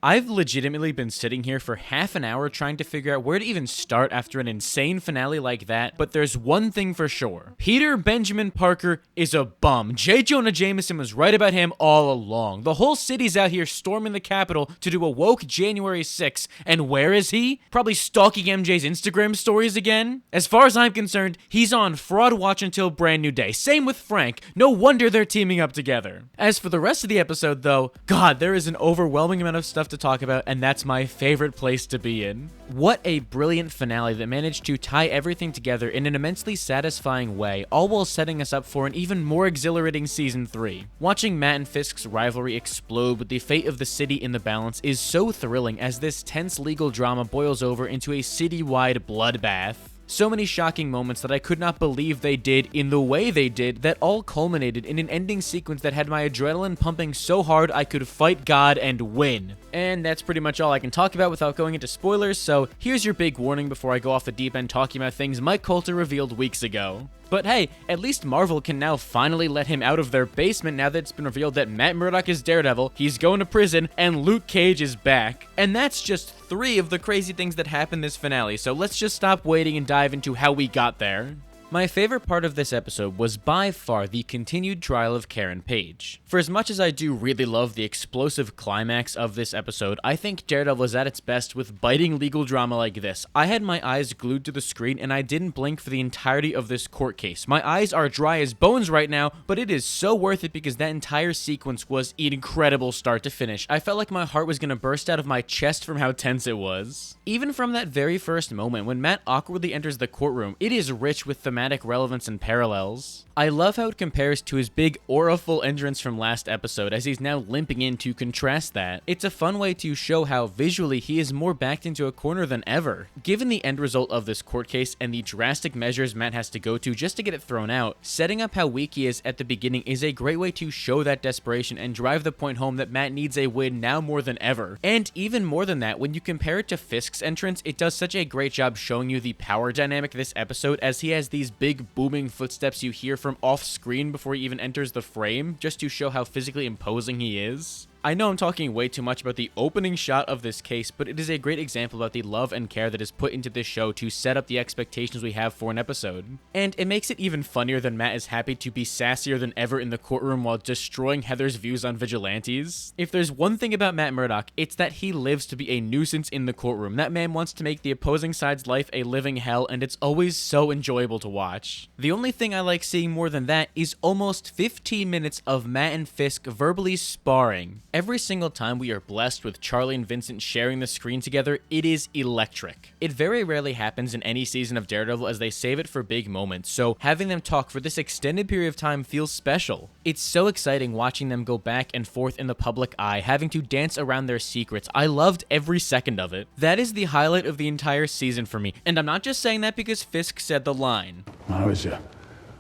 I've legitimately been sitting here for half an hour trying to figure out where to even start after an insane finale like that, but there's one thing for sure. Peter Benjamin Parker is a bum. J. Jonah Jameson was right about him all along. The whole city's out here storming the Capitol to do a woke January 6th, and where is he? Probably stalking MJ's Instagram stories again? As far as I'm concerned, he's on fraud watch until brand new day. Same with Frank. No wonder they're teaming up together. As for the rest of the episode though, God, there is an overwhelming amount of stuff to talk about, and that's my favorite place to be in. What a brilliant finale that managed to tie everything together in an immensely satisfying way, all while setting us up for an even more exhilarating season 3. Watching Matt and Fisk's rivalry explode with the fate of the city in the balance is so thrilling as this tense legal drama boils over into a citywide bloodbath. So many shocking moments that I could not believe they did in the way they did that all culminated in an ending sequence that had my adrenaline pumping so hard I could fight God and win. And that's pretty much all I can talk about without going into spoilers, so here's your big warning before I go off the deep end talking about things Mike Coulter revealed weeks ago. But hey, at least Marvel can now finally let him out of their basement now that it's been revealed that Matt Murdock is Daredevil, he's going to prison, and Luke Cage is back. And that's just 3 of the crazy things that happened this finale, so let's just stop waiting and dive into how we got there. My favorite part of this episode was by far the continued trial of Karen Page. For as much as I do really love the explosive climax of this episode, I think Daredevil is at its best with biting legal drama like this. I had my eyes glued to the screen and I didn't blink for the entirety of this court case. My eyes are dry as bones right now, but it is so worth it because that entire sequence was incredible start to finish. I felt like my heart was gonna burst out of my chest from how tense it was. Even from that very first moment when Matt awkwardly enters the courtroom, it is rich with thematic relevance and parallels. I love how it compares to his big aura-full entrance from last episode as he's now limping in to contrast that. It's a fun way to show how visually he is more backed into a corner than ever. Given the end result of this court case and the drastic measures Matt has to go to just to get it thrown out, setting up how weak he is at the beginning is a great way to show that desperation and drive the point home that Matt needs a win now more than ever. And even more than that, when you compare it to Fisk's entrance, it does such a great job showing you the power dynamic this episode as he has these big booming footsteps you hear from off screen before he even enters the frame, just to show how physically imposing he is. I know I'm talking way too much about the opening shot of this case, but it is a great example about the love and care that is put into this show to set up the expectations we have for an episode. And it makes it even funnier than Matt is happy to be sassier than ever in the courtroom while destroying Heather's views on vigilantes. If there's one thing about Matt Murdock, it's that he lives to be a nuisance in the courtroom. That man wants to make the opposing side's life a living hell, and it's always so enjoyable to watch. The only thing I like seeing more than that is almost 15 minutes of Matt and Fisk verbally sparring. Every single time we are blessed with Charlie and Vincent sharing the screen together, it is electric. It very rarely happens in any season of Daredevil as they save it for big moments, so having them talk for this extended period of time feels special. It's so exciting watching them go back and forth in the public eye, having to dance around their secrets. I loved every second of it. That is the highlight of the entire season for me, and I'm not just saying that because Fisk said the line. I was a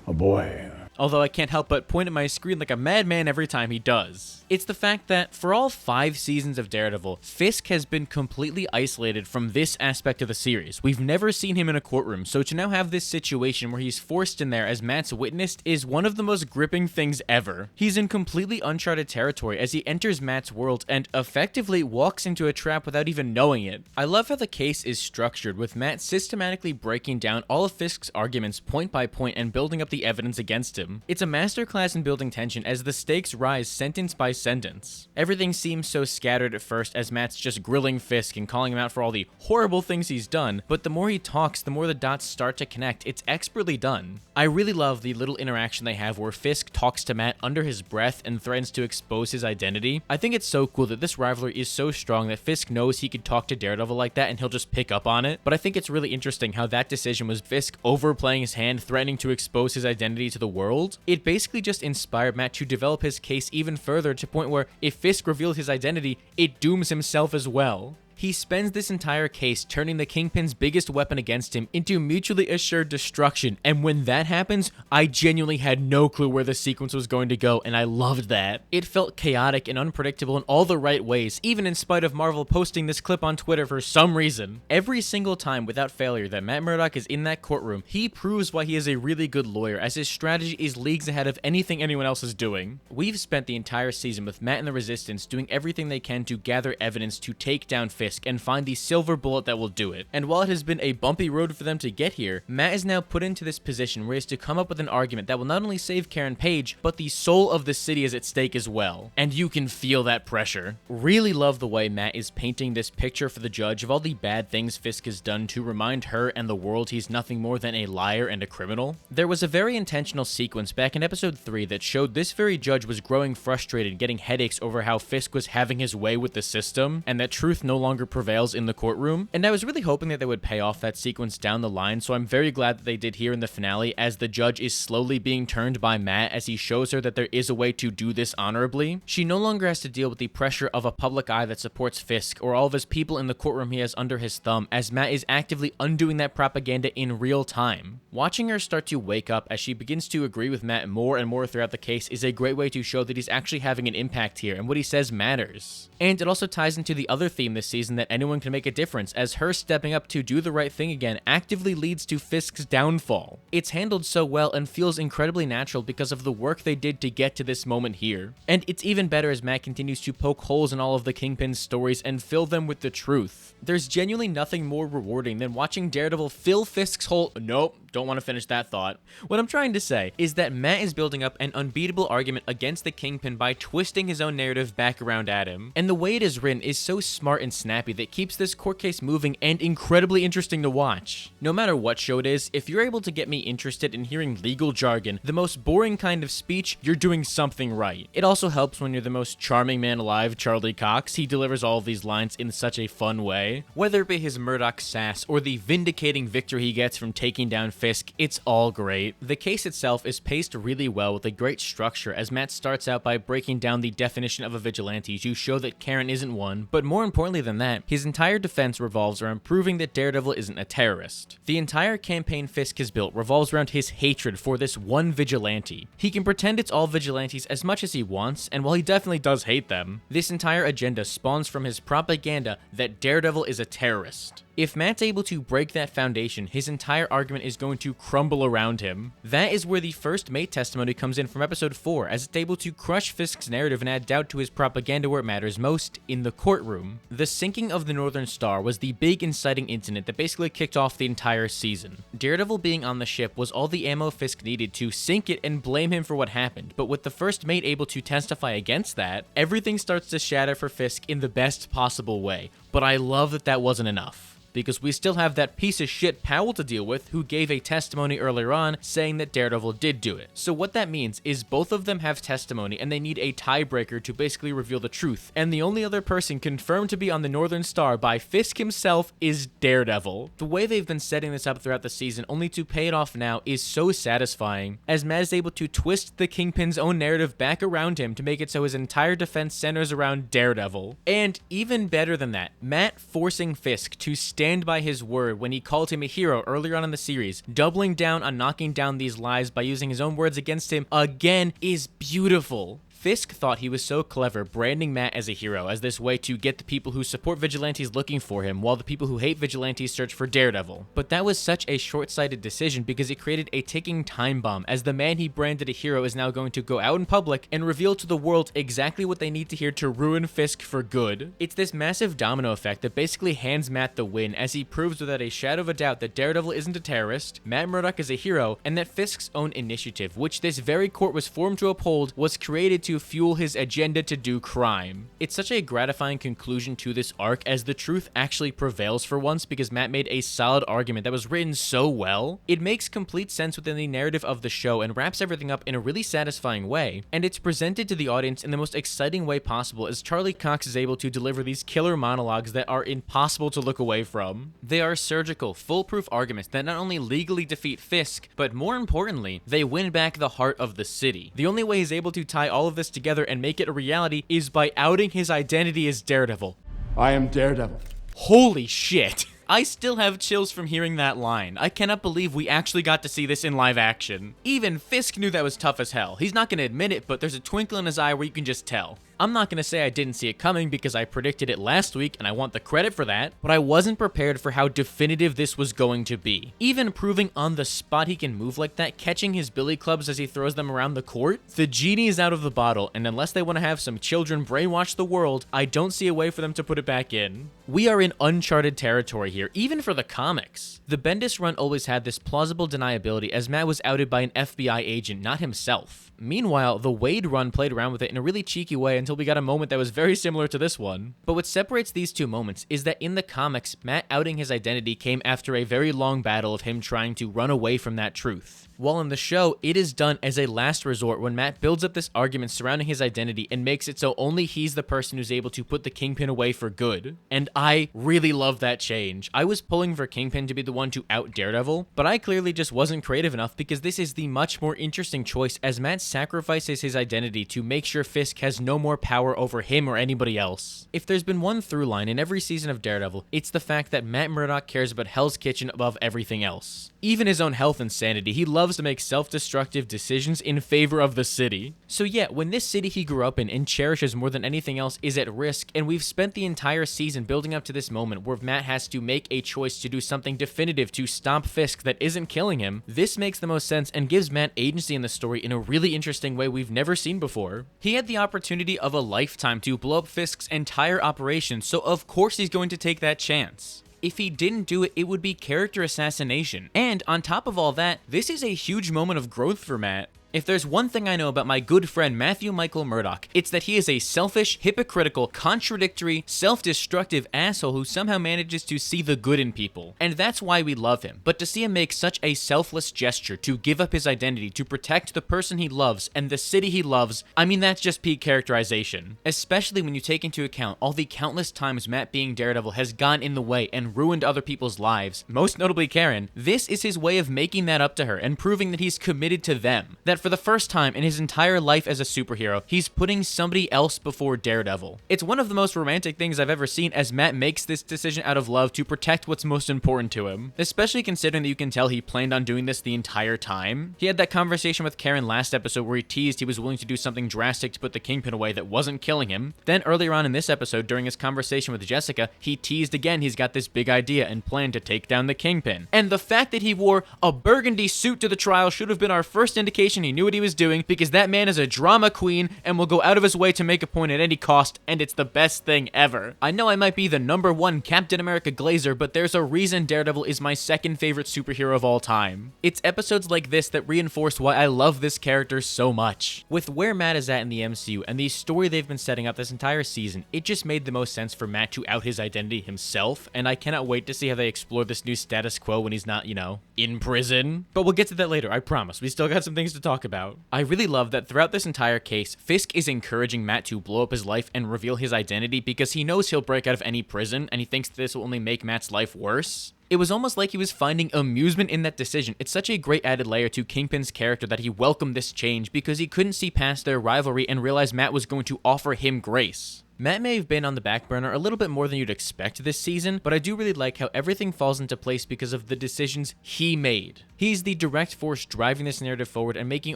boy. Although I can't help but point at my screen like a madman every time he does. It's the fact that for all 5 seasons of Daredevil, Fisk has been completely isolated from this aspect of the series. We've never seen him in a courtroom, so to now have this situation where he's forced in there as Matt's witnessed is one of the most gripping things ever. He's in completely uncharted territory as he enters Matt's world and effectively walks into a trap without even knowing it. I love how the case is structured, with Matt systematically breaking down all of Fisk's arguments point by point and building up the evidence against him. It's a masterclass in building tension as the stakes rise sentence by sentence. Everything seems so scattered at first as Matt's just grilling Fisk and calling him out for all the horrible things he's done, but the more he talks, the more the dots start to connect. It's expertly done. I really love the little interaction they have where Fisk talks to Matt under his breath and threatens to expose his identity. I think it's so cool that this rivalry is so strong that Fisk knows he could talk to Daredevil like that and he'll just pick up on it, but I think it's really interesting how that decision was Fisk overplaying his hand, threatening to expose his identity to the world. It basically just inspired Matt to develop his case even further to the point where if Fisk revealed his identity, it dooms himself as well. He spends this entire case turning the Kingpin's biggest weapon against him into mutually assured destruction, and when that happens, I genuinely had no clue where the sequence was going to go, and I loved that. It felt chaotic and unpredictable in all the right ways, even in spite of Marvel posting this clip on Twitter for some reason. Every single time without failure that Matt Murdock is in that courtroom, he proves why he is a really good lawyer, as his strategy is leagues ahead of anything anyone else is doing. We've spent the entire season with Matt and the Resistance doing everything they can to gather evidence to take down Fisk and find the silver bullet that will do it. And while it has been a bumpy road for them to get here, Matt is now put into this position where he has to come up with an argument that will not only save Karen Page, but the soul of the city is at stake as well. And you can feel that pressure. Really love the way Matt is painting this picture for the judge of all the bad things Fisk has done to remind her and the world he's nothing more than a liar and a criminal. There was a very intentional sequence back in episode 3 that showed this very judge was growing frustrated, getting headaches over how Fisk was having his way with the system, and that truth no longer prevails in the courtroom. And I was really hoping that they would pay off that sequence down the line, so I'm very glad that they did here in the finale, as the judge is slowly being turned by Matt as he shows her that there is a way to do this honorably. She no longer has to deal with the pressure of a public eye that supports Fisk or all of his people in the courtroom he has under his thumb, as Matt is actively undoing that propaganda in real time. Watching her start to wake up as she begins to agree with Matt more and more throughout the case is a great way to show that he's actually having an impact here and what he says matters. And it also ties into the other theme this season, that anyone can make a difference, as her stepping up to do the right thing again actively leads to Fisk's downfall. It's handled so well and feels incredibly natural because of the work they did to get to this moment here. And it's even better as Matt continues to poke holes in all of the Kingpin's stories and fill them with the truth. There's genuinely nothing more rewarding than watching Daredevil fill Fisk's hole. Nope, don't want to finish that thought. What I'm trying to say is that Matt is building up an unbeatable argument against the Kingpin by twisting his own narrative back around at him. And the way it is written is so smart and snappy that keeps this court case moving and incredibly interesting to watch. No matter what show it is, if you're able to get me interested in hearing legal jargon, the most boring kind of speech, you're doing something right. It also helps when you're the most charming man alive, Charlie Cox. He delivers all of these lines in such a fun way. Whether it be his Murdoch sass or the vindicating victory he gets from taking down Fisk, it's all great. The case itself is paced really well with a great structure, as Matt starts out by breaking down the definition of a vigilante to show that Karen isn't one, but more importantly than that, his entire defense revolves around proving that Daredevil isn't a terrorist. The entire campaign Fisk has built revolves around his hatred for this one vigilante. He can pretend it's all vigilantes as much as he wants, and while he definitely does hate them, this entire agenda spawns from his propaganda that Daredevil is a terrorist. If Matt's able to break that foundation, his entire argument is going to crumble around him. That is where the first mate testimony comes in from episode 4, as it's able to crush Fisk's narrative and add doubt to his propaganda where it matters most, in the courtroom. The sinking of the Northern Star was the big inciting incident that basically kicked off the entire season. Daredevil being on the ship was all the ammo Fisk needed to sink it and blame him for what happened, but with the first mate able to testify against that, everything starts to shatter for Fisk in the best possible way. But I love that that wasn't enough, because we still have that piece of shit Powell to deal with, who gave a testimony earlier on saying that Daredevil did do it. So what that means is both of them have testimony and they need a tiebreaker to basically reveal the truth. And the only other person confirmed to be on the Northern Star by Fisk himself is Daredevil. The way they've been setting this up throughout the season only to pay it off now is so satisfying, as Matt is able to twist the Kingpin's own narrative back around him to make it so his entire defense centers around Daredevil. And even better than that, Matt forcing Fisk to stand by his word when he called him a hero earlier on in the series, doubling down on knocking down these lies by using his own words against him again, is beautiful. Fisk thought he was so clever branding Matt as a hero, as this way to get the people who support vigilantes looking for him, while the people who hate vigilantes search for Daredevil. But that was such a short-sighted decision because it created a ticking time bomb, as the man he branded a hero is now going to go out in public and reveal to the world exactly what they need to hear to ruin Fisk for good. It's this massive domino effect that basically hands Matt the win, as he proves without a shadow of a doubt that Daredevil isn't a terrorist, Matt Murdock is a hero, and that Fisk's own initiative, which this very court was formed to uphold, was created to fuel his agenda to do crime. It's such a gratifying conclusion to this arc, as the truth actually prevails for once because Matt made a solid argument that was written so well. It makes complete sense within the narrative of the show and wraps everything up in a really satisfying way, and it's presented to the audience in the most exciting way possible, as Charlie Cox is able to deliver these killer monologues that are impossible to look away from. They are surgical, foolproof arguments that not only legally defeat Fisk, but more importantly, they win back the heart of the city. The only way he's able to tie all of this together and make it a reality is by outing his identity as Daredevil. I am Daredevil. Holy shit. I still have chills from hearing that line. I cannot believe we actually got to see this in live action. Even Fisk knew that was tough as hell. He's not gonna admit it, but there's a twinkle in his eye where you can just tell. I'm not gonna say I didn't see it coming because I predicted it last week and I want the credit for that, but I wasn't prepared for how definitive this was going to be. Even proving on the spot he can move like that, catching his billy clubs as he throws them around the court, the genie is out of the bottle, and unless they want to have some children brainwash the world, I don't see a way for them to put it back in. We are in uncharted territory here, even for the comics. The Bendis run always had this plausible deniability as Matt was outed by an FBI agent, not himself. Meanwhile, the Wade run played around with it in a really cheeky way until we got a moment that was very similar to this one. But what separates these two moments is that in the comics, Matt outing his identity came after a very long battle of him trying to run away from that truth. While in the show, it is done as a last resort when Matt builds up this argument surrounding his identity and makes it so only he's the person who's able to put the Kingpin away for good. And I really love that change. I was pulling for Kingpin to be the one to out Daredevil, but I clearly just wasn't creative enough because this is the much more interesting choice as Matt sacrifices his identity to make sure Fisk has no more power over him or anybody else. If there's been one through line in every season of Daredevil, it's the fact that Matt Murdock cares about Hell's Kitchen above everything else. Even his own health and sanity, he loves to make self-destructive decisions in favor of the city. So yeah, when this city he grew up in and cherishes more than anything else is at risk, and we've spent the entire season building up to this moment where Matt has to make a choice to do something definitive to stop Fisk that isn't killing him, this makes the most sense and gives Matt agency in the story in a really interesting way we've never seen before. He had the opportunity of a lifetime to blow up Fisk's entire operation, so of course he's going to take that chance. If he didn't do it, it would be character assassination. And on top of all that, this is a huge moment of growth for Matt. If there's one thing I know about my good friend Matthew Michael Murdock, it's that he is a selfish, hypocritical, contradictory, self-destructive asshole who somehow manages to see the good in people. And that's why we love him. But to see him make such a selfless gesture to give up his identity to protect the person he loves and the city he loves, I mean, that's just peak characterization. Especially when you take into account all the countless times Matt being Daredevil has gone in the way and ruined other people's lives, most notably Karen. This is his way of making that up to her and proving that he's committed to them. That for the first time in his entire life as a superhero, he's putting somebody else before Daredevil. It's one of the most romantic things I've ever seen as Matt makes this decision out of love to protect what's most important to him, especially considering that you can tell he planned on doing this the entire time. He had that conversation with Karen last episode where he teased he was willing to do something drastic to put the Kingpin away that wasn't killing him. Then earlier on in this episode, during his conversation with Jessica, he teased again he's got this big idea and plan to take down the Kingpin. And the fact that he wore a burgundy suit to the trial should have been our first indication he knew what he was doing, because that man is a drama queen and will go out of his way to make a point at any cost, and it's the best thing ever. I know I might be the #1 Captain America glazer, but there's a reason Daredevil is my second favorite superhero of all time. It's episodes like this that reinforce why I love this character so much. With where Matt is at in the MCU and the story they've been setting up this entire season, it just made the most sense for Matt to out his identity himself, and I cannot wait to see how they explore this new status quo when he's not, you know, in prison. But we'll get to that later, I promise. We still got some things to talk about. I really love that throughout this entire case, Fisk is encouraging Matt to blow up his life and reveal his identity because he knows he'll break out of any prison, and he thinks this will only make Matt's life worse. It was almost like he was finding amusement in that decision. It's such a great added layer to Kingpin's character that he welcomed this change because he couldn't see past their rivalry and realize Matt was going to offer him grace. Matt may have been on the back burner a little bit more than you'd expect this season, but I do really like how everything falls into place because of the decisions he made. He's the direct force driving this narrative forward and making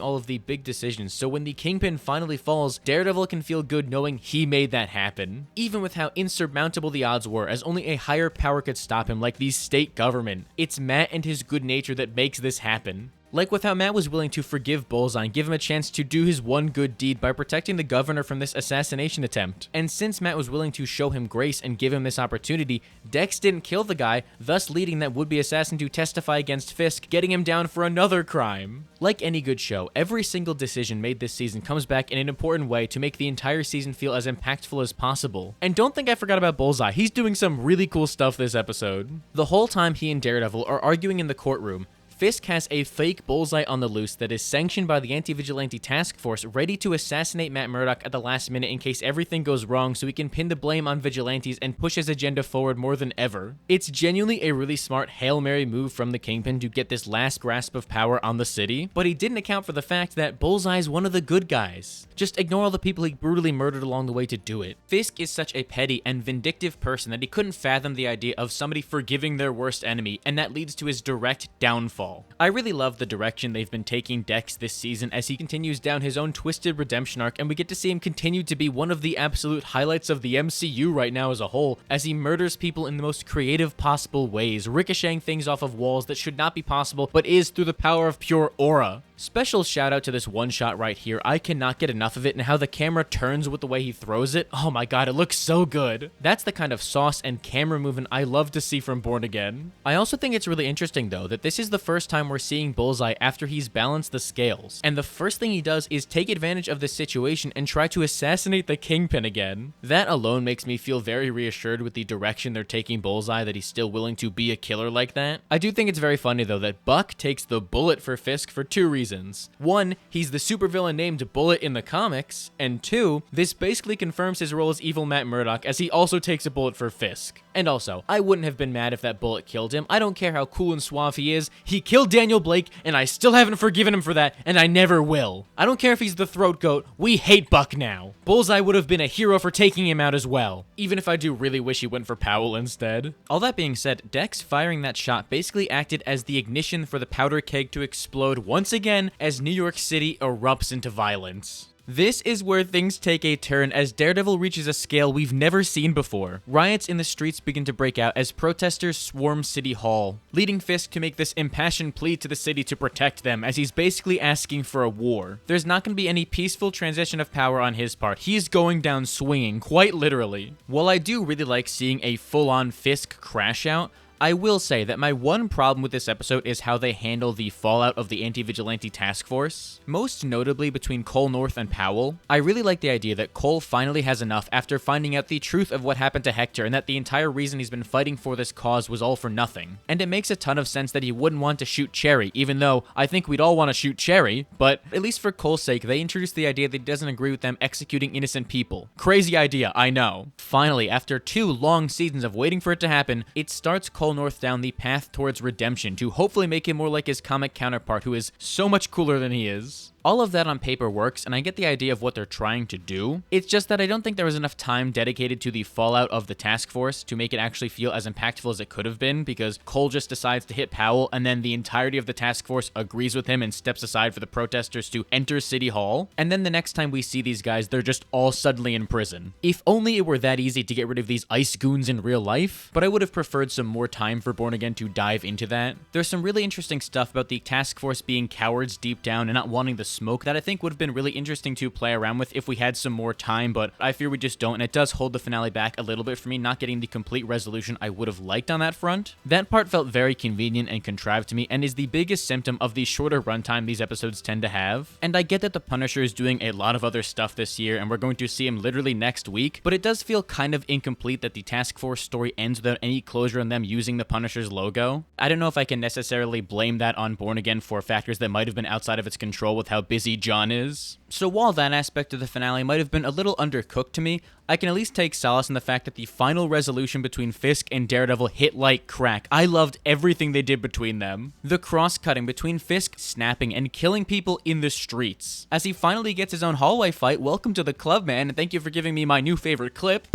all of the big decisions, so when the Kingpin finally falls, Daredevil can feel good knowing he made that happen. Even with how insurmountable the odds were, as only a higher power could stop him, like the state government, it's Matt and his good nature that makes this happen. Like with how Matt was willing to forgive Bullseye and give him a chance to do his one good deed by protecting the governor from this assassination attempt. And since Matt was willing to show him grace and give him this opportunity, Dex didn't kill the guy, thus leading that would-be assassin to testify against Fisk, getting him down for another crime. Like any good show, every single decision made this season comes back in an important way to make the entire season feel as impactful as possible. And don't think I forgot about Bullseye, he's doing some really cool stuff this episode. The whole time he and Daredevil are arguing in the courtroom, Fisk has a fake Bullseye on the loose that is sanctioned by the anti-vigilante task force, ready to assassinate Matt Murdock at the last minute in case everything goes wrong, so he can pin the blame on vigilantes and push his agenda forward more than ever. It's genuinely a really smart Hail Mary move from the Kingpin to get this last grasp of power on the city, but he didn't account for the fact that Bullseye's one of the good guys. Just ignore all the people he brutally murdered along the way to do it. Fisk is such a petty and vindictive person that he couldn't fathom the idea of somebody forgiving their worst enemy, and that leads to his direct downfall. I really love the direction they've been taking Dex this season as he continues down his own twisted redemption arc, and we get to see him continue to be one of the absolute highlights of the MCU right now as a whole, as he murders people in the most creative possible ways, ricocheting things off of walls that should not be possible, but is through the power of pure aura. Special shout out to this one shot right here. I cannot get enough of it, and how the camera turns with the way he throws it. Oh my god, it looks so good. That's the kind of sauce and camera movement I love to see from Born Again. I also think it's really interesting though that this is the first time we're seeing Bullseye after he's balanced the scales, and the first thing he does is take advantage of this situation and try to assassinate the Kingpin again. That alone makes me feel very reassured with the direction they're taking Bullseye, that he's still willing to be a killer like that. I do think it's very funny though that Buck takes the bullet for Fisk for two reasons. One, he's the supervillain named Bullet in the comics, and two, this basically confirms his role as evil Matt Murdock, as he also takes a bullet for Fisk. And also, I wouldn't have been mad if that bullet killed him. I don't care how cool and suave he is. He killed Daniel Blake, and I still haven't forgiven him for that, and I never will. I don't care if he's the throat goat. We hate Buck now. Bullseye would have been a hero for taking him out as well, even if I do really wish he went for Powell instead. All that being said, Dex firing that shot basically acted as the ignition for the powder keg to explode once again as New York City erupts into violence. This is where things take a turn as Daredevil reaches a scale we've never seen before. Riots in the streets begin to break out as protesters swarm City Hall, leading Fisk to make this impassioned plea to the city to protect them, as he's basically asking for a war. There's not going to be any peaceful transition of power on his part. He's going down swinging, quite literally. While I do really like seeing a full-on Fisk crash out, I will say that my one problem with this episode is how they handle the fallout of the anti-vigilante task force, most notably between Cole North and Powell. I really like the idea that Cole finally has enough after finding out the truth of what happened to Hector, and that the entire reason he's been fighting for this cause was all for nothing. And it makes a ton of sense that he wouldn't want to shoot Cherry, even though I think we'd all want to shoot Cherry, but at least for Cole's sake, they introduced the idea that he doesn't agree with them executing innocent people. Crazy idea, I know. Finally, after 2 long seasons of waiting for it to happen, it starts Cole North down the path towards redemption to hopefully make him more like his comic counterpart, who is so much cooler than he is. All of that on paper works, and I get the idea of what they're trying to do. It's just that I don't think there was enough time dedicated to the fallout of the task force to make it actually feel as impactful as it could have been, because Cole just decides to hit Powell, and then the entirety of the task force agrees with him and steps aside for the protesters to enter City Hall. And then the next time we see these guys, they're just all suddenly in prison. If only it were that easy to get rid of these ice goons in real life, but I would have preferred some more time for Born Again to dive into that. There's some really interesting stuff about the task force being cowards deep down and not wanting the smoke that I think would have been really interesting to play around with if we had some more time, but I fear we just don't, and it does hold the finale back a little bit for me, not getting the complete resolution I would have liked on that front. That part felt very convenient and contrived to me, and is the biggest symptom of the shorter runtime these episodes tend to have. And I get that the Punisher is doing a lot of other stuff this year, and we're going to see him literally next week, but it does feel kind of incomplete that the task force story ends without any closure on them using the Punisher's logo. I don't know if I can necessarily blame that on Born Again for factors that might have been outside of its control with how busy John is. So while that aspect of the finale might have been a little undercooked to me, I can at least take solace in the fact that the final resolution between Fisk and Daredevil hit like crack. I loved everything they did between them. The cross-cutting between Fisk snapping and killing people in the streets. As he finally gets his own hallway fight, welcome to the club, man, and thank you for giving me my new favorite clip.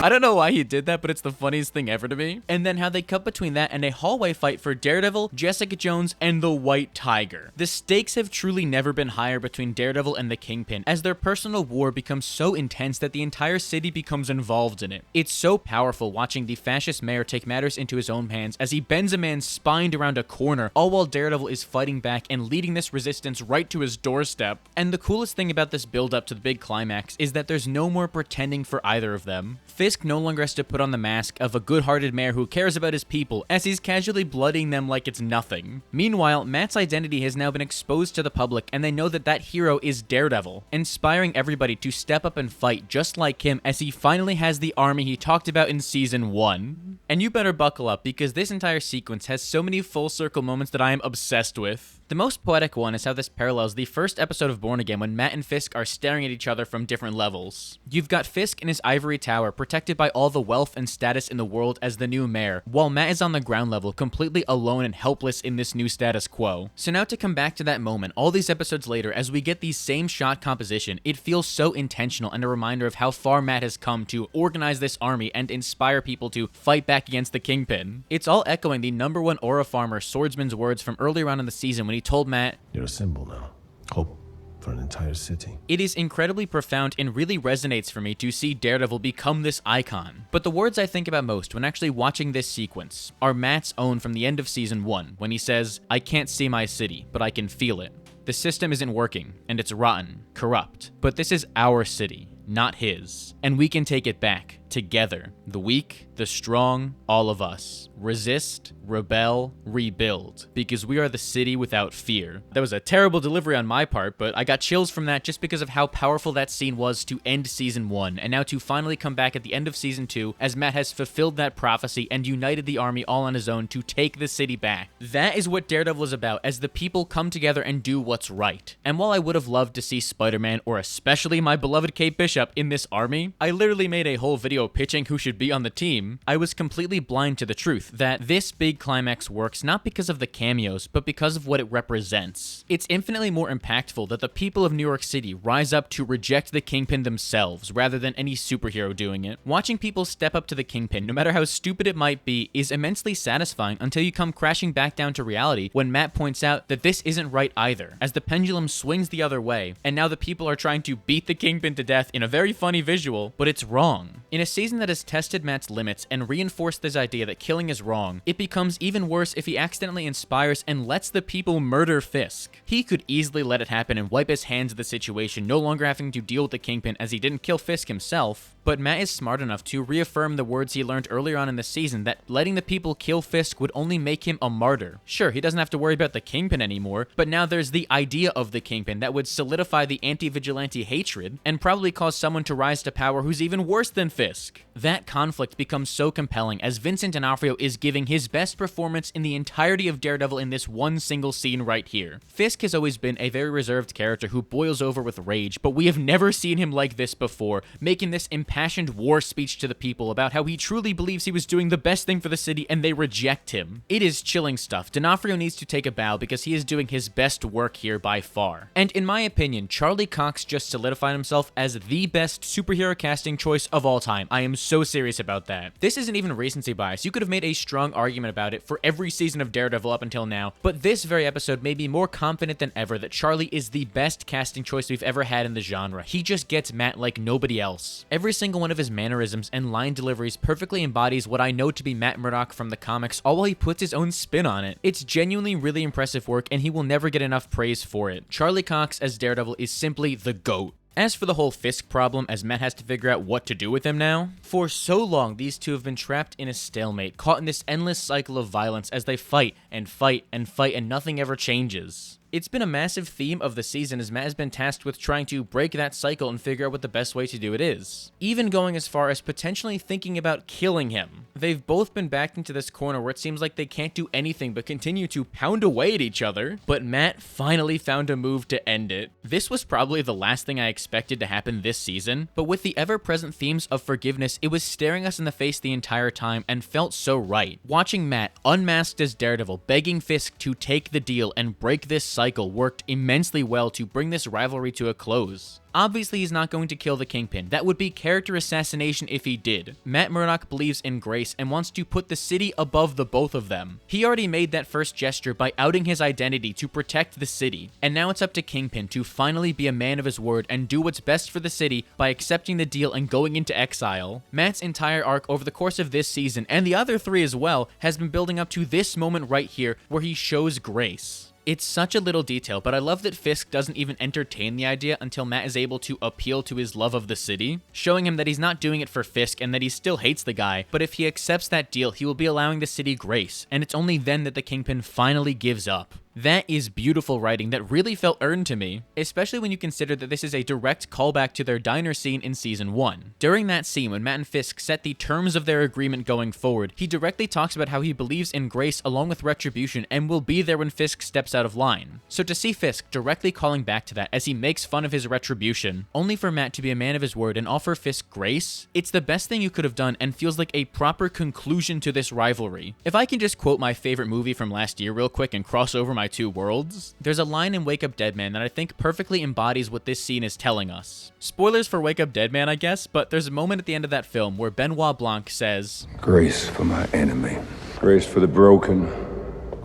I don't know why he did that, but it's the funniest thing ever to me. And then how they cut between that and a hallway fight for Daredevil, Jessica Jones, and the White Tiger. The stakes have truly never been higher between Daredevil and the Kingpin, as their personal war becomes so intense that the entire city becomes involved in it. It's so powerful watching the fascist mayor take matters into his own hands as he bends a man's spine around a corner, all while Daredevil is fighting back and leading this resistance right to his doorstep. And the coolest thing about this build up to the big climax is that there's no more pretending for either of them. Fisk Fisk no longer has to put on the mask of a good-hearted mayor who cares about his people, as he's casually bloodying them like it's nothing. Meanwhile, Matt's identity has now been exposed to the public, and they know that that hero is Daredevil, inspiring everybody to step up and fight just like him as he finally has the army he talked about in Season 1. And you better buckle up, because this entire sequence has so many full circle moments that I am obsessed with. The most poetic one is how this parallels the first episode of Born Again when Matt and Fisk are staring at each other from different levels. You've got Fisk in his ivory tower, protected by all the wealth and status in the world as the new mayor, while Matt is on the ground level, completely alone and helpless in this new status quo. So now to come back to that moment, all these episodes later, as we get the same shot composition, it feels so intentional and a reminder of how far Matt has come to organize this army and inspire people to fight back against the Kingpin. It's all echoing the #1 aura farmer swordsman's words from earlier on in the season when he told Matt, You're a symbol now. Hope for an entire city. It is incredibly profound and really resonates for me to see Daredevil become this icon. But the words I think about most when actually watching this sequence are Matt's own from the end of Season 1, when he says, I can't see my city, but I can feel it. The system isn't working, and it's rotten, corrupt. But this is our city, not his. And we can take it back, together. The weak, the strong, all of us. Resist, rebel, rebuild. Because we are the city without fear. That was a terrible delivery on my part, but I got chills from that just because of how powerful that scene was to end Season 1, and now to finally come back at the end of Season 2 as Matt has fulfilled that prophecy and united the army all on his own to take the city back. That is what Daredevil is about, as the people come together and do what's right. And while I would have loved to see Spider-Man, or especially my beloved Kate Bishop, in this army, I literally made a whole video pitching who should be on the team. I was completely blind to the truth that this big climax works not because of the cameos, but because of what it represents. It's infinitely more impactful that the people of New York City rise up to reject the Kingpin themselves, rather than any superhero doing it. Watching people step up to the Kingpin, no matter how stupid it might be, is immensely satisfying until you come crashing back down to reality when Matt points out that this isn't right either, as the pendulum swings the other way, and now the people are trying to beat the Kingpin to death in a very funny visual, but it's wrong. In a season that has tested Matt's limits and reinforced this idea that killing is wrong, it becomes even worse if he accidentally inspires and lets the people murder Fisk. He could easily let it happen and wipe his hands of the situation, no longer having to deal with the Kingpin as he didn't kill Fisk himself, but Matt is smart enough to reaffirm the words he learned earlier on in the season that letting the people kill Fisk would only make him a martyr. Sure, he doesn't have to worry about the Kingpin anymore, but now there's the idea of the Kingpin that would solidify the anti-vigilante hatred and probably cause someone to rise to power who's even worse than Fisk. That conflict becomes so compelling as Vincent D'Onofrio is giving his best performance in the entirety of Daredevil in this one single scene right here. Fisk has always been a very reserved character who boils over with rage, but we have never seen him like this before, making this impassioned war speech to the people about how he truly believes he was doing the best thing for the city and they reject him. It is chilling stuff. D'Onofrio needs to take a bow because he is doing his best work here by far. And in my opinion, Charlie Cox just solidified himself as the best superhero casting choice of all time. I am so serious about that. This isn't even recency bias. You could have made a strong argument about it for every season of Daredevil up until now, but this very episode made me more confident than ever that Charlie is the best casting choice we've ever had in the genre. He just gets Matt like nobody else. Every single one of his mannerisms and line deliveries perfectly embodies what I know to be Matt Murdock from the comics, all while he puts his own spin on it. It's genuinely really impressive work, and he will never get enough praise for it. Charlie Cox as Daredevil is simply the GOAT. As for the whole Fisk problem, as Matt has to figure out what to do with him now, for so long these two have been trapped in a stalemate, caught in this endless cycle of violence as they fight and fight and fight and nothing ever changes. It's been a massive theme of the season as Matt has been tasked with trying to break that cycle and figure out what the best way to do it is. Even going as far as potentially thinking about killing him. They've both been backed into this corner where it seems like they can't do anything but continue to pound away at each other, but Matt finally found a move to end it. This was probably the last thing I expected to happen this season, but with the ever-present themes of forgiveness, it was staring us in the face the entire time and felt so right. Watching Matt, unmasked as Daredevil, begging Fisk to take the deal and break this cycle worked immensely well to bring this rivalry to a close. Obviously, he's not going to kill the Kingpin. That would be character assassination if he did. Matt Murdock believes in grace and wants to put the city above the both of them. He already made that first gesture by outing his identity to protect the city, and now it's up to Kingpin to finally be a man of his word and do what's best for the city by accepting the deal and going into exile. Matt's entire arc over the course of this season, and the other three as well, has been building up to this moment right here where he shows grace. It's such a little detail, but I love that Fisk doesn't even entertain the idea until Matt is able to appeal to his love of the city, showing him that he's not doing it for Fisk and that he still hates the guy, but if he accepts that deal, he will be allowing the city grace, and it's only then that the Kingpin finally gives up. That is beautiful writing that really felt earned to me, especially when you consider that this is a direct callback to their diner scene in Season 1. During that scene, when Matt and Fisk set the terms of their agreement going forward, he directly talks about how he believes in grace along with retribution and will be there when Fisk steps out of line. So to see Fisk directly calling back to that as he makes fun of his retribution, only for Matt to be a man of his word and offer Fisk grace, it's the best thing you could have done and feels like a proper conclusion to this rivalry. If I can just quote my favorite movie from last year real quick and cross over my two worlds, there's a line in Wake Up Dead Man that I think perfectly embodies what this scene is telling us. Spoilers for Wake Up Dead Man, I guess, but there's a moment at the end of that film where Benoit Blanc says, "Grace for my enemy, grace for the broken,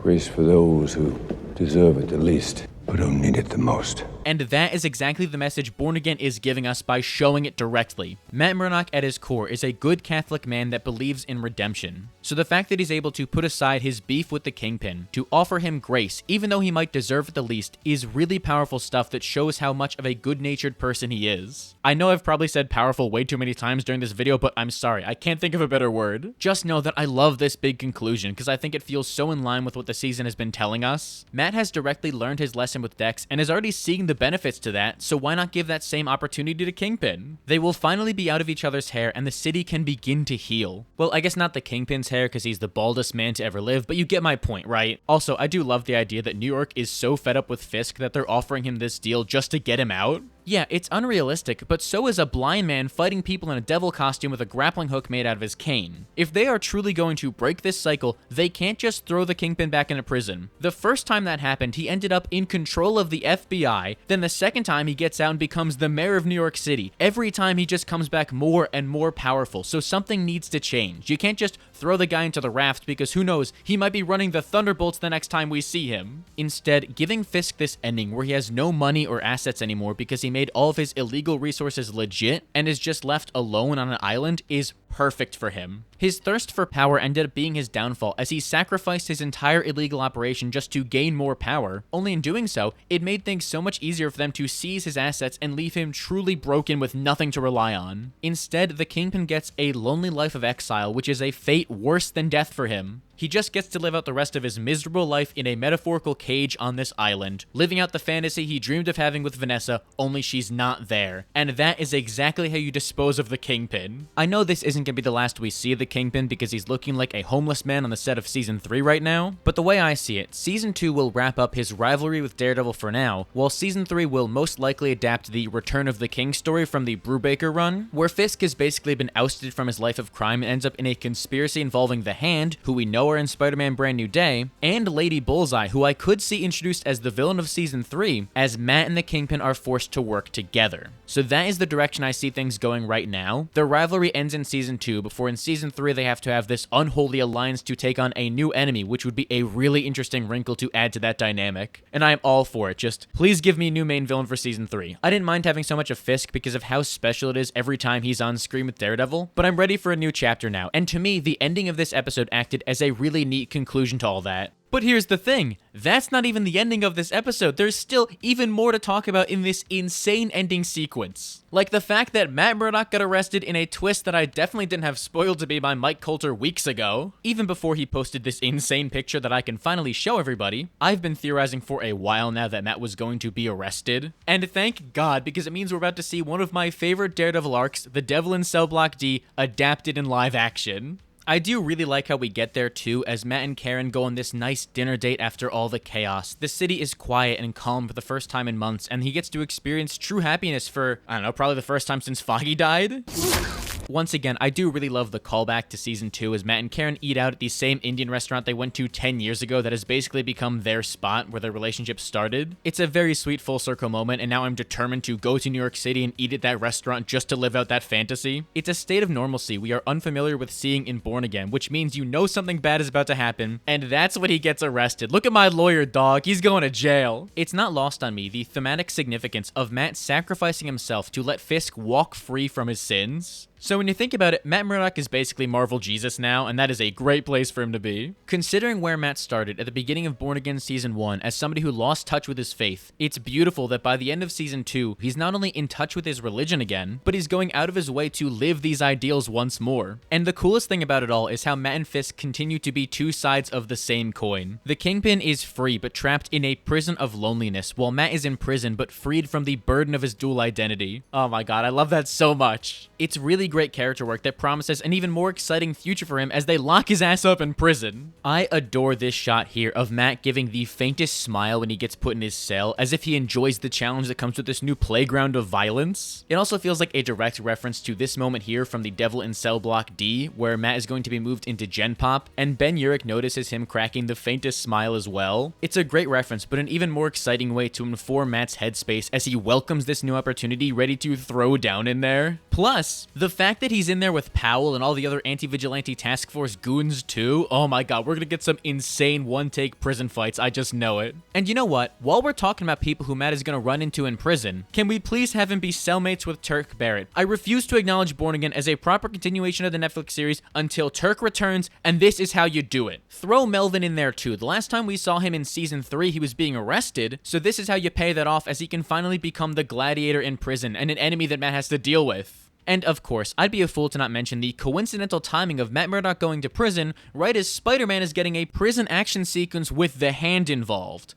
grace for those who deserve it the least, but who need it the most." And that is exactly the message Born Again is giving us by showing it directly. Matt Murdock at his core is a good Catholic man that believes in redemption. So the fact that he's able to put aside his beef with the Kingpin, to offer him grace, even though he might deserve it the least, is really powerful stuff that shows how much of a good-natured person he is. I know I've probably said powerful way too many times during this video, but I'm sorry, I can't think of a better word. Just know that I love this big conclusion, because I think it feels so in line with what the season has been telling us. Matt has directly learned his lesson with Dex, and is already seeing the benefits to that, so why not give that same opportunity to Kingpin? They will finally be out of each other's hair, and the city can begin to heal. Well, I guess not the Kingpin's hair, because he's the baldest man to ever live, but you get my point, right? Also, I do love the idea that New York is so fed up with Fisk that they're offering him this deal just to get him out. Yeah, it's unrealistic, but so is a blind man fighting people in a devil costume with a grappling hook made out of his cane. If they are truly going to break this cycle, they can't just throw the Kingpin back into prison. The first time that happened, he ended up in control of the FBI, then the second time he gets out and becomes the mayor of New York City. Every time he just comes back more and more powerful, so something needs to change. You can't just throw the guy into the raft because who knows, he might be running the Thunderbolts the next time we see him. Instead, giving Fisk this ending where he has no money or assets anymore because he made all of his illegal resources legit and is just left alone on an island is perfect for him. His thirst for power ended up being his downfall as he sacrificed his entire illegal operation just to gain more power. Only in doing so, it made things so much easier for them to seize his assets and leave him truly broken with nothing to rely on. Instead, the Kingpin gets a lonely life of exile, which is a fate worse than death for him. He just gets to live out the rest of his miserable life in a metaphorical cage on this island, living out the fantasy he dreamed of having with Vanessa, only she's not there. And that is exactly how you dispose of the Kingpin. I know this isn't gonna be the last we see of the Kingpin because he's looking like a homeless man on the set of Season 3 right now, but the way I see it, Season 2 will wrap up his rivalry with Daredevil for now, while Season 3 will most likely adapt the Return of the King story from the Brubaker run, where Fisk has basically been ousted from his life of crime and ends up in a conspiracy involving the Hand, who we know are in Spider-Man Brand New Day, and Lady Bullseye, who I could see introduced as the villain of Season 3, as Matt and the Kingpin are forced to work together. So that is the direction I see things going right now. Their rivalry ends in Season 2, before in Season 3 they have to have this unholy alliance to take on a new enemy, which would be a really interesting wrinkle to add to that dynamic. And I am all for it, just please give me a new main villain for Season 3. I didn't mind having so much of Fisk because of how special it is every time he's on screen with Daredevil, but I'm ready for a new chapter now, and to me, the ending of this episode acted as a really neat conclusion to all that. But here's the thing, that's not even the ending of this episode. There's still even more to talk about in this insane ending sequence. Like the fact that Matt Murdock got arrested in a twist that I definitely didn't have spoiled to me by Mike Coulter weeks ago. Even before he posted this insane picture that I can finally show everybody, I've been theorizing for a while now that Matt was going to be arrested. And thank God, because it means we're about to see one of my favorite Daredevil arcs, The Devil in Cell Block D, adapted in live action. I do really like how we get there too, as Matt and Karen go on this nice dinner date after all the chaos. The city is quiet and calm for the first time in months, and he gets to experience true happiness for, I don't know, probably the first time since Foggy died? Once again, I do really love the callback to Season 2 as Matt and Karen eat out at the same Indian restaurant they went to 10 years ago that has basically become their spot where their relationship started. It's a very sweet full circle moment, and now I'm determined to go to New York City and eat at that restaurant just to live out that fantasy. It's a state of normalcy we are unfamiliar with seeing in Born Again, which means you know something bad is about to happen, and that's when he gets arrested. Look at my lawyer, dog. He's going to jail. It's not lost on me the thematic significance of Matt sacrificing himself to let Fisk walk free from his sins. So when you think about it, Matt Murdock is basically Marvel Jesus now, and that is a great place for him to be. Considering where Matt started at the beginning of Born Again Season 1 as somebody who lost touch with his faith, it's beautiful that by the end of Season 2, he's not only in touch with his religion again, but he's going out of his way to live these ideals once more. And the coolest thing about it all is how Matt and Fisk continue to be two sides of the same coin. The Kingpin is free but trapped in a prison of loneliness, while Matt is in prison but freed from the burden of his dual identity. Oh my god, I love that so much. It's really great character work that promises an even more exciting future for him as they lock his ass up in prison. I adore this shot here of Matt giving the faintest smile when he gets put in his cell, as if he enjoys the challenge that comes with this new playground of violence. It also feels like a direct reference to this moment here from The Devil in Cell Block D, where Matt is going to be moved into Gen Pop, and Ben Urich notices him cracking the faintest smile as well. It's a great reference, but an even more exciting way to inform Matt's headspace as he welcomes this new opportunity ready to throw down in there. Plus, the fact that he's in there with Powell and all the other anti-vigilante task force goons too, oh my god, we're gonna get some insane one-take prison fights, I just know it. And you know what? While we're talking about people who Matt is gonna run into in prison, can we please have him be cellmates with Turk Barrett? I refuse to acknowledge Born Again as a proper continuation of the Netflix series until Turk returns, and this is how you do it. Throw Melvin in there too. The last time we saw him in Season 3, he was being arrested, so this is how you pay that off as he can finally become the gladiator in prison and an enemy that Matt has to deal with. And of course, I'd be a fool to not mention the coincidental timing of Matt Murdock going to prison right as Spider-Man is getting a prison action sequence with the Hand involved.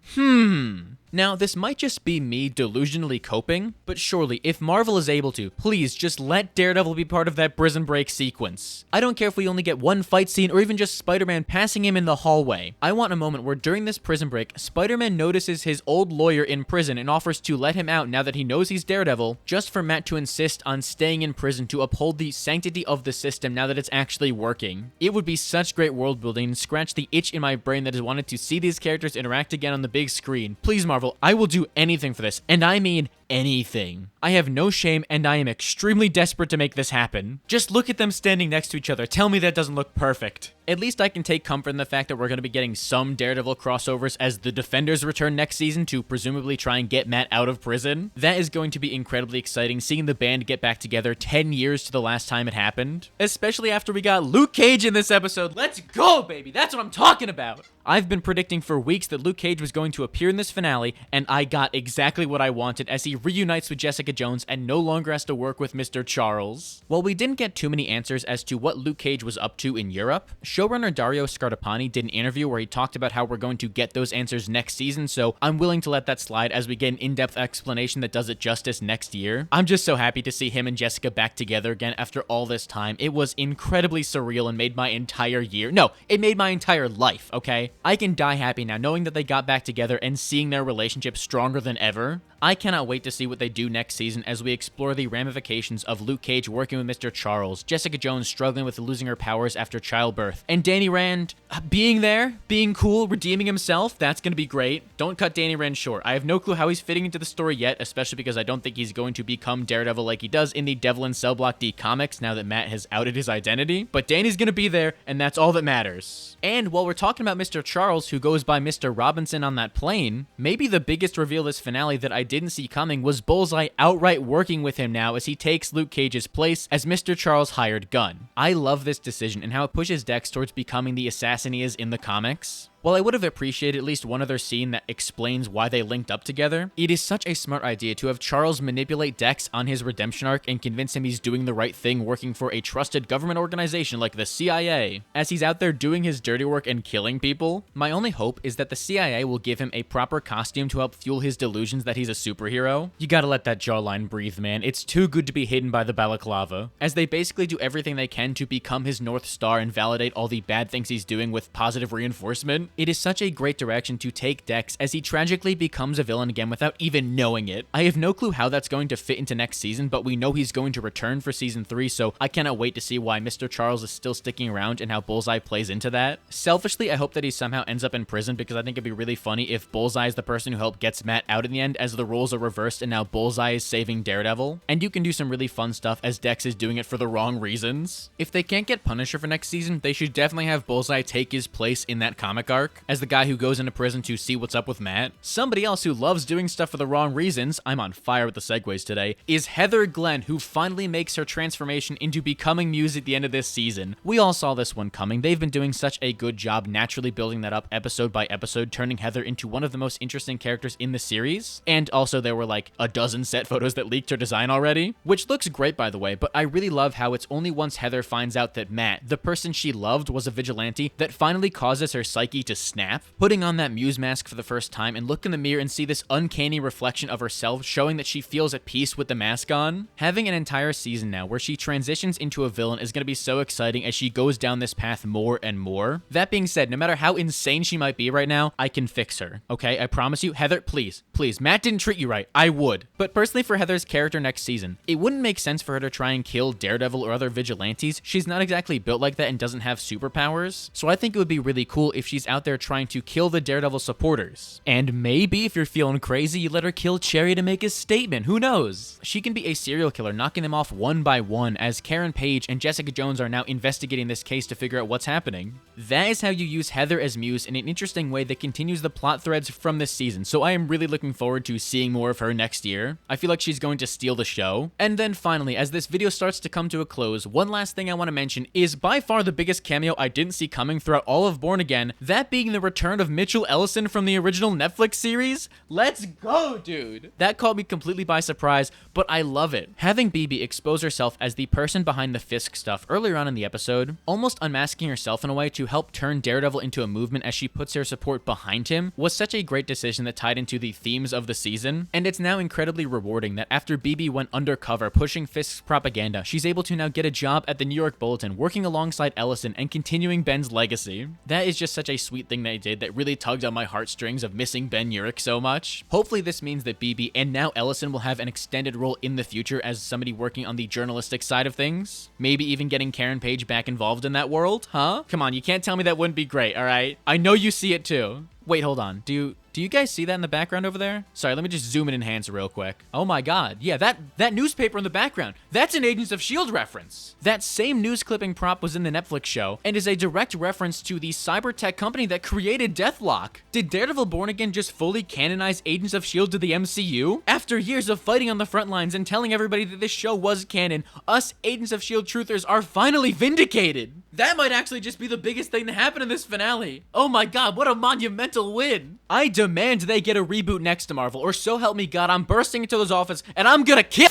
Now, this might just be me delusionally coping, but surely, if Marvel is able to, please just let Daredevil be part of that prison break sequence. I don't care if we only get one fight scene or even just Spider-Man passing him in the hallway. I want a moment where during this prison break, Spider-Man notices his old lawyer in prison and offers to let him out now that he knows he's Daredevil, just for Matt to insist on staying in prison to uphold the sanctity of the system now that it's actually working. It would be such great world building and scratch the itch in my brain that has wanted to see these characters interact again on the big screen. Please, Marvel, I will do anything for this, and I mean anything. I have no shame, and I am extremely desperate to make this happen. Just look at them standing next to each other. Tell me that doesn't look perfect. At least I can take comfort in the fact that we're going to be getting some Daredevil crossovers as the Defenders return next season to presumably try and get Matt out of prison. That is going to be incredibly exciting, seeing the band get back together 10 years to the last time it happened. Especially after we got Luke Cage in this episode. Let's go, baby! That's what I'm talking about! I've been predicting for weeks that Luke Cage was going to appear in this finale, and I got exactly what I wanted as he reunites with Jessica Jones and no longer has to work with Mr. Charles. While we didn't get too many answers as to what Luke Cage was up to in Europe, showrunner Dario Scartapani did an interview where he talked about how we're going to get those answers next season, so I'm willing to let that slide as we get an in-depth explanation that does it justice next year. I'm just so happy to see him and Jessica back together again after all this time. It was incredibly surreal and made my entire year. No, it made my entire life, okay? I can die happy now knowing that they got back together and seeing their relationship stronger than ever. I cannot wait to see what they do next season as we explore the ramifications of Luke Cage working with Mr. Charles, Jessica Jones struggling with losing her powers after childbirth, and Danny Rand being there, being cool, redeeming himself. That's going to be great. Don't cut Danny Rand short. I have no clue how he's fitting into the story yet, especially because I don't think he's going to become Daredevil like he does in the Devil in Cell Block D comics now that Matt has outed his identity. But Danny's going to be there, and that's all that matters. And while we're talking about Mr. Charles, who goes by Mr. Robinson on that plane, maybe the biggest reveal this finale that I didn't see coming was Bullseye outright working with him now as he takes Luke Cage's place as Mr. Charles' hired gun. I love this decision and how it pushes Dex towards becoming the assassin he is in the comics. While I would have appreciated at least one other scene that explains why they linked up together, it is such a smart idea to have Charles manipulate Dex on his redemption arc and convince him he's doing the right thing working for a trusted government organization like the CIA, as he's out there doing his dirty work and killing people. My only hope is that the CIA will give him a proper costume to help fuel his delusions that he's a superhero. You gotta let that jawline breathe, man. It's too good to be hidden by the balaclava, as they basically do everything they can to become his North Star and validate all the bad things he's doing with positive reinforcement. It is such a great direction to take Dex as he tragically becomes a villain again without even knowing it. I have no clue how that's going to fit into next season, but we know he's going to return for season 3, so I cannot wait to see why Mr. Charles is still sticking around and how Bullseye plays into that. Selfishly, I hope that he somehow ends up in prison because I think it'd be really funny if Bullseye is the person who helped gets Matt out in the end as the roles are reversed and now Bullseye is saving Daredevil. And you can do some really fun stuff as Dex is doing it for the wrong reasons. If they can't get Punisher for next season, they should definitely have Bullseye take his place in that comic arc. arc as the guy who goes into prison to see what's up with Matt. Somebody else who loves doing stuff for the wrong reasons, I'm on fire with the segues today, is Heather Glenn, who finally makes her transformation into becoming Muse at the end of this season. We all saw this one coming. They've been doing such a good job naturally building that up episode by episode, turning Heather into one of the most interesting characters in the series. And also there were like a dozen set photos that leaked her design already, which looks great by the way, but I really love how it's only once Heather finds out that Matt, the person she loved, was a vigilante, that finally causes her psyche to snap. Putting on that Muse mask for the first time and look in the mirror and see this uncanny reflection of herself showing that she feels at peace with the mask on. Having an entire season now where she transitions into a villain is going to be so exciting as she goes down this path more and more. That being said, no matter how insane she might be right now, I can fix her, okay? I promise you. Heather, please, Matt didn't treat you right. I would. But personally for Heather's character next season, it wouldn't make sense for her to try and kill Daredevil or other vigilantes. She's not exactly built like that and doesn't have superpowers. So I think it would be really cool if she's out there trying to kill the Daredevil supporters. And maybe if you're feeling crazy, you let her kill Cherry to make a statement. Who knows? She can be a serial killer, knocking them off one by one, as Karen Page and Jessica Jones are now investigating this case to figure out what's happening. That is how you use Heather as Muse in an interesting way that continues the plot threads from this season, so I am really looking forward to seeing more of her next year. I feel like she's going to steal the show. And then finally, as this video starts to come to a close, one last thing I want to mention is by far the biggest cameo I didn't see coming throughout all of Born Again, that being the return of Mitchell Ellison from the original Netflix series. Let's go, dude! That caught me completely by surprise, but I love it. Having BB expose herself as the person behind the Fisk stuff earlier on in the episode, almost unmasking herself in a way to help turn Daredevil into a movement as she puts her support behind him, was such a great decision that tied into the themes of the season, and it's now incredibly rewarding that after BB went undercover pushing Fisk's propaganda, she's able to now get a job at the New York Bulletin, working alongside Ellison and continuing Ben's legacy. That is just such a sweet thing they did that really tugged on my heartstrings of missing Ben Urich so much. Hopefully this means that BB and now Ellison will have an extended role in the future as somebody working on the journalistic side of things. Maybe even getting Karen Page back involved in that world, huh? Come on, you can't tell me that wouldn't be great, alright? I know you see it too. Wait, hold on. Do you guys see that in the background over there? Sorry, let me just zoom and enhance real quick. Oh my god. Yeah, that newspaper in the background. That's an Agents of S.H.I.E.L.D. reference. That same news clipping prop was in the Netflix show and is a direct reference to the cyber tech company that created Deathlock. Did Daredevil Born Again just fully canonize Agents of S.H.I.E.L.D. to the MCU? After years of fighting on the front lines and telling everybody that this show was canon, us Agents of S.H.I.E.L.D. truthers are finally vindicated. That might actually just be the biggest thing to happen in this finale. Oh my god, what a monumental win. I demand they get a reboot next to Marvel, or so help me God, I'm bursting into his office and I'm gonna kill.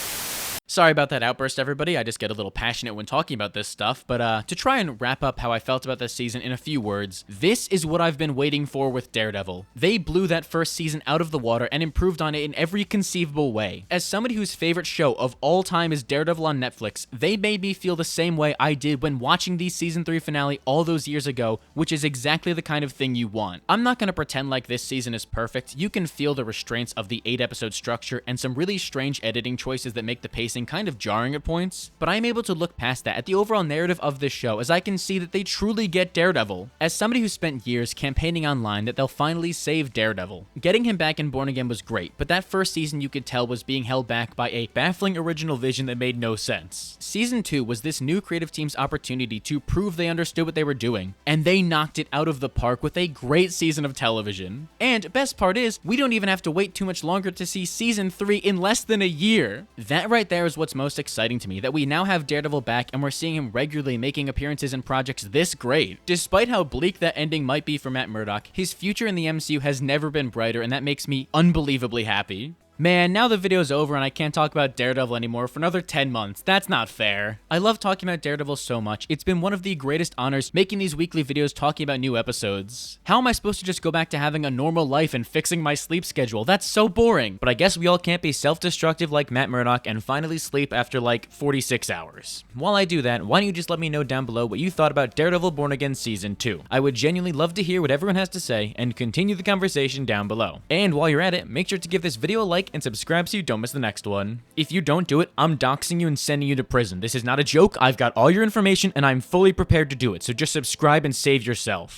Sorry about that outburst, everybody. I just get a little passionate when talking about this stuff, but to try and wrap up how I felt about this season in a few words, this is what I've been waiting for with Daredevil. They blew that first season out of the water and improved on it in every conceivable way. As somebody whose favorite show of all time is Daredevil on Netflix, they made me feel the same way I did when watching the season 3 finale all those years ago, which is exactly the kind of thing you want. I'm not gonna pretend like this season is perfect. You can feel the restraints of the 8-episode structure and some really strange editing choices that make the pacing kind of jarring at points, but I'm able to look past that at the overall narrative of this show as I can see that they truly get Daredevil. As somebody who spent years campaigning online that they'll finally save Daredevil, getting him back in Born Again was great, but that first season you could tell was being held back by a baffling original vision that made no sense. Season 2 was this new creative team's opportunity to prove they understood what they were doing, and they knocked it out of the park with a great season of television. And best part is, we don't even have to wait too much longer to see season 3 in less than a year. That right there is what's most exciting to me, that we now have Daredevil back and we're seeing him regularly making appearances in projects this great. Despite how bleak that ending might be for Matt Murdock, his future in the MCU has never been brighter, and that makes me unbelievably happy. Man, now the video's over and I can't talk about Daredevil anymore for another 10 months. That's not fair. I love talking about Daredevil so much. It's been one of the greatest honors making these weekly videos talking about new episodes. How am I supposed to just go back to having a normal life and fixing my sleep schedule? That's so boring. But I guess we all can't be self-destructive like Matt Murdock and finally sleep after like 46 hours. While I do that, why don't you just let me know down below what you thought about Daredevil Born Again Season 2. I would genuinely love to hear what everyone has to say and continue the conversation down below. And while you're at it, make sure to give this video a like and subscribe so you don't miss the next one. If you don't do it, I'm doxing you and sending you to prison. This is not a joke. I've got all your information and I'm fully prepared to do it, so just subscribe and save yourself.